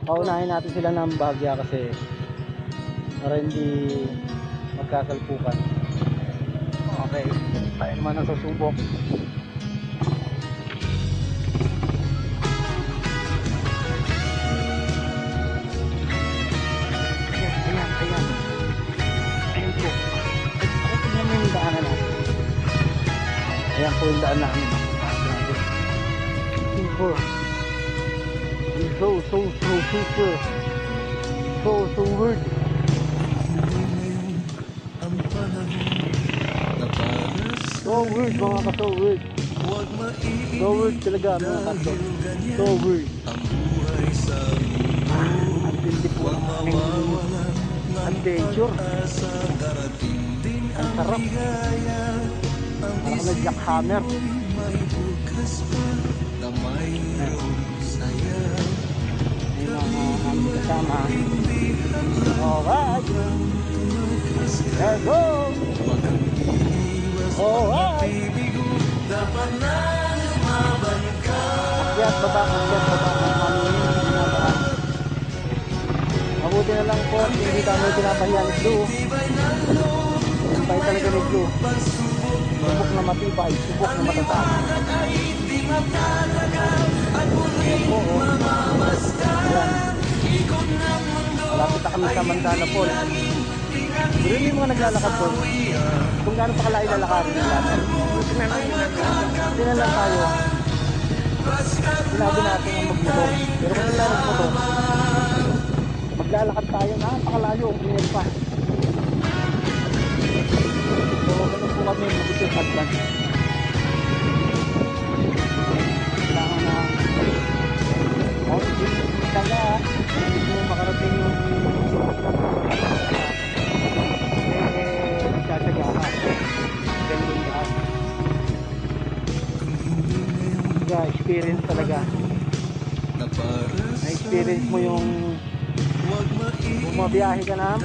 paunahin natin sila ng bahagya kasi para hindi magkasalpukan. Okay, tayo naman ang susubok. Ayan po. Tingnan mo yung daanan natin. Ayan po yung daan namin. Super. So super. So weird. So weird mga ka-so weird. So weird talaga mga ka-so. So weird. Ang tindi po ng aming adventure. Ang sarap. Parang nag-jackhammer. Ayun ang aming kasama. Alright. Let's go. Alright. Akyat baba mabuti na lang po at hindi kami pinapahiya ni Blue. Sampay talaga ni Blue. Subok na matibay, subok na matatag. Ayan po oh. Ayan. Malapit na kami sa Mandala Falls. Pero yung mga naglalakad po, kung gaano pa kalaki lalakarin nila. Hindi na lang tayo. Sinabi natin ang magmotor. Pero kung sila magmotor, maglalakad tayo na napakalayo. Ganyan pa. So, ganun po kami mabuti yung advance. Kailangan na kaya hindi mo makarating yung nagsasaga ka. Ganun lahat. Experience talaga. Na-experience mo yung bumabiyahe ka na